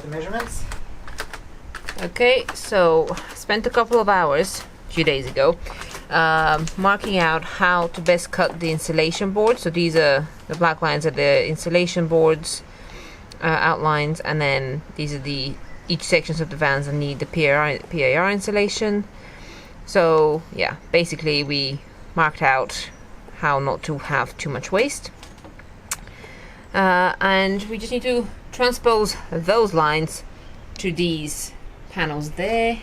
the measurements. Okay, so spent a couple of hours a few days ago marking out how to best cut the insulation board. So these are the black lines are the insulation boards outlines, and then these are each sections of the vans that need the PIR insulation. So yeah, basically we marked out how not to have too much waste, and we just need to transpose those lines to these panels there.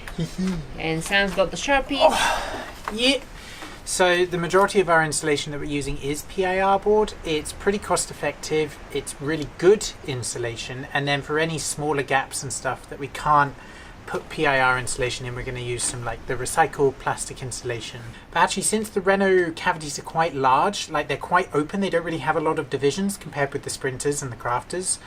And Sam's got the Sharpies. Oh, yeah. So the majority of our insulation that we're using is PIR board. It's pretty cost effective, it's really good insulation, and then for any smaller gaps and stuff that we can't put PIR insulation in, we're going to use some like the recycled plastic insulation. But actually, since the Renault cavities are quite large, like they're quite open, they don't really have a lot of divisions compared with the Sprinters and the Crafters,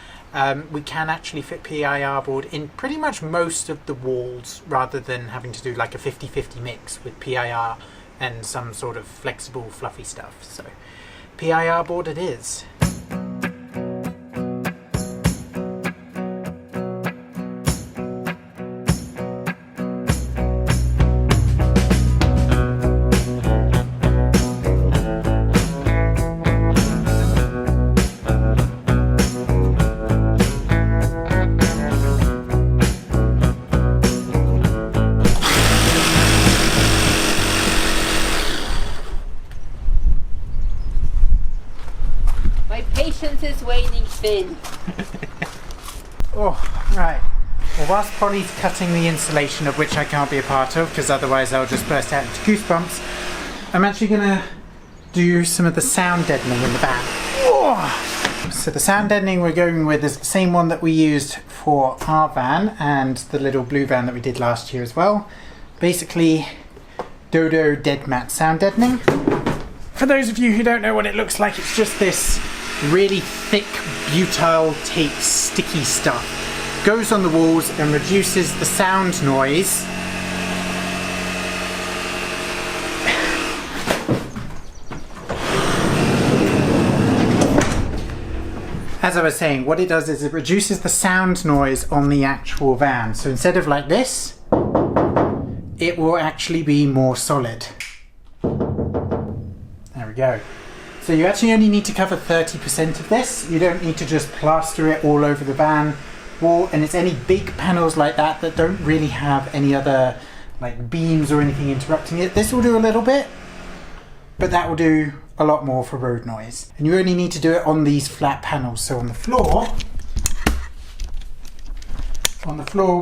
we can actually fit PIR board in pretty much most of the walls rather than having to do like a 50-50 mix with PIR and some sort of flexible fluffy stuff. So PIR board it is. Patience is waning thin. Oh, right. Well, whilst Polly's cutting the insulation, of which I can't be a part of because otherwise I'll just burst out into goosebumps, I'm actually going to do some of the sound deadening in the van. Oh! So the sound deadening we're going with is the same one that we used for our van and the little blue van that we did last year as well. Basically, Dodo Dead Mat sound deadening. For those of you who don't know what it looks like, it's just this really thick butyl tape sticky stuff. Goes on the walls and reduces the sound noise as I was saying, what it does is it reduces the sound noise on the actual van. So instead of like this, it will actually be more solid. There we go. So you actually only need to cover 30% of this. You don't need to just plaster it all over the van wall, and it's any big panels like that that don't really have any other like beams or anything interrupting it. This will do a little bit, but that will do a lot more for road noise. And you only need to do it on these flat panels. So on the floor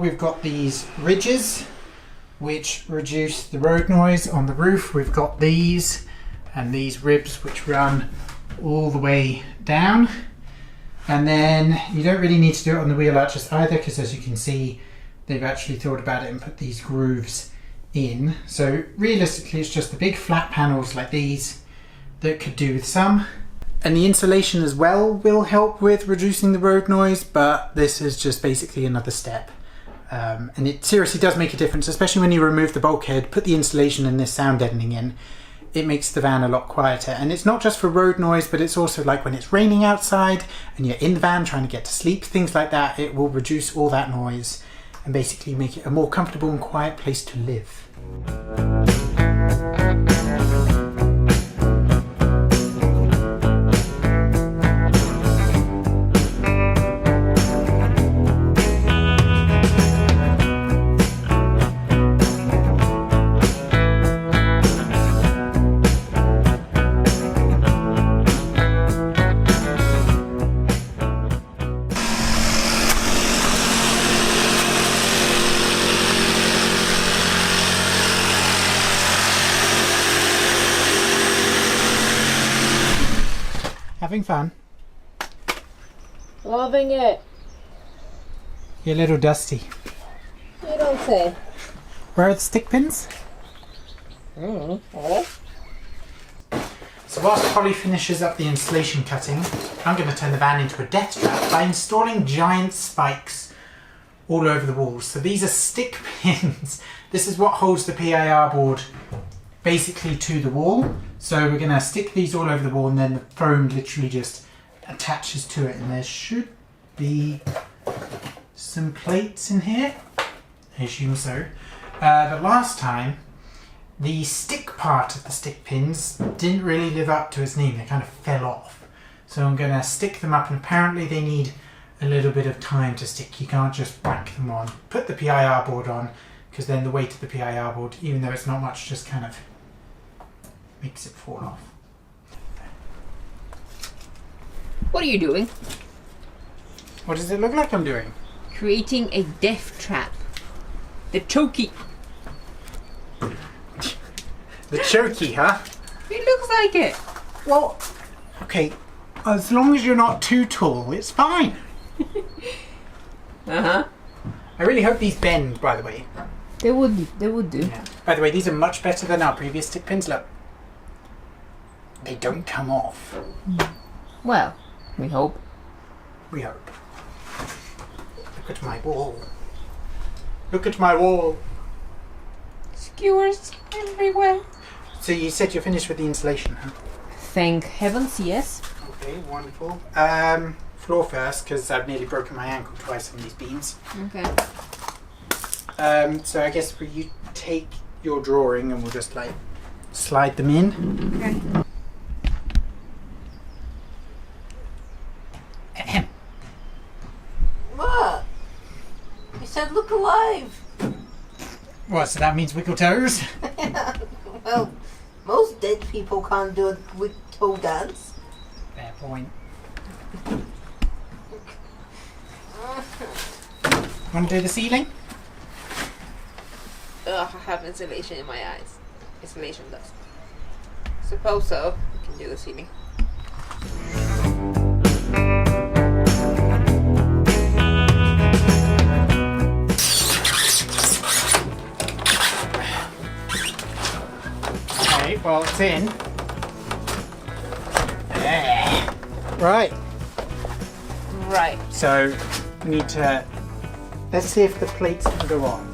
we've got these ridges which reduce the road noise. On the roof we've got these and these ribs which run all the way down, and then you don't really need to do it on the wheel arches either, because as you can see they've actually thought about it and put these grooves in. So realistically it's just the big flat panels like these that could do with some, and the insulation as well will help with reducing the road noise, but this is just basically another step. And it seriously does make a difference, especially when you remove the bulkhead, put the insulation and this sound deadening in. It makes the van a lot quieter, and it's not just for road noise, but it's also like when it's raining outside and you're in the van trying to get to sleep, things like that. It will reduce all that noise and basically make it a more comfortable and quiet place to live. Having fun? Loving it. You're a little dusty. You don't say. Where are the stick pins? So whilst Polly finishes up the insulation cutting, I'm going to turn the van into a death trap by installing giant spikes all over the walls. So these are stick pins. This is what holds the PIR board basically to the wall. So we're going to stick these all over the wall, and then the foam literally just attaches to it, and there should be some plates in here. I assume so. The last time, the stick part of the stick pins didn't really live up to its name. They kind of fell off. So I'm going to stick them up, and apparently they need a little bit of time to stick. You can't just whack them on. Put the PIR board on, because then the weight of the PIR board, even though it's not much, just kind of makes it fall off. What are you doing? What does it look like I'm doing? Creating a death trap. The chokey. The chokey, huh? It looks like it. Well, okay, as long as you're not too tall, it's fine. Uh-huh. I really hope these bend, by the way. They would do. Yeah. By the way, these are much better than our previous stick pins. Look, they don't come off. Well, we hope. We hope. Look at my wall. Look at my wall. Skewers everywhere. So you said you're finished with the insulation, huh? Thank heavens, yes. Okay, wonderful. Floor first, because I've nearly broken my ankle twice on these beams. Okay. So I guess you take your drawing and we'll just like slide them in. Okay. Ahem. What? You said look alive. What, so that means wiggle toes? Well, most dead people can't do a quick toe dance. Fair point. Want to do the ceiling? Ugh, I have insulation in my eyes. Insulation dust. Suppose so. We can do the ceiling. Okay, well it's in. Right. Right. So we need to, let's see if the plates can go on.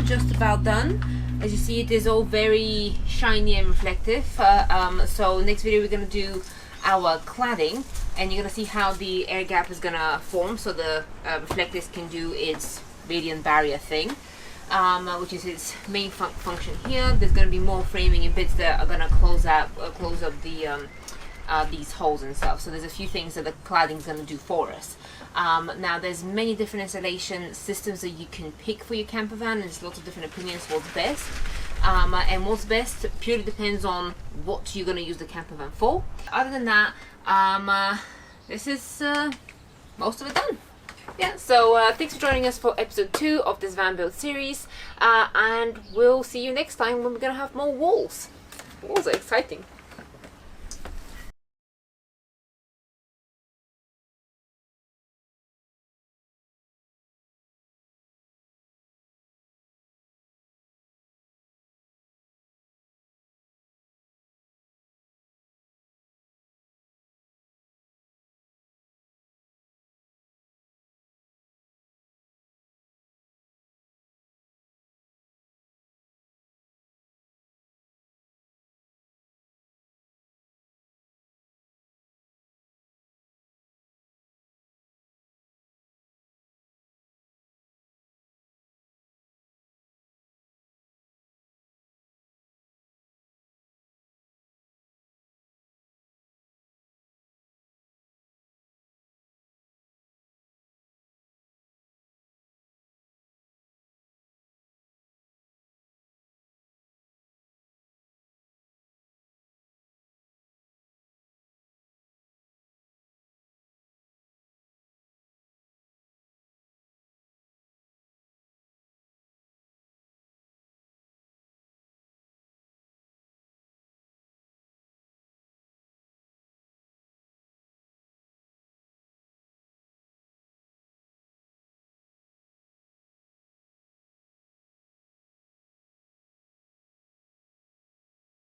Just about done. As you see, it is all very shiny and reflective. So next video we're going to do our cladding, and you're going to see how the air gap is going to form, so the reflectors can do its radiant barrier thing, which is its main function here. There's going to be more framing and bits that are going to close up the these holes and stuff. So there's a few things that the cladding is going to do for us. Now there's many different installation systems that you can pick for your camper van, and there's lots of different opinions what's best. And what's best purely depends on what you're going to use the camper van for. Other than that, this is most of it done. Yeah, so thanks for joining us for episode 2 of this van build series, and we'll see you next time when we're going to have more walls. Walls are exciting.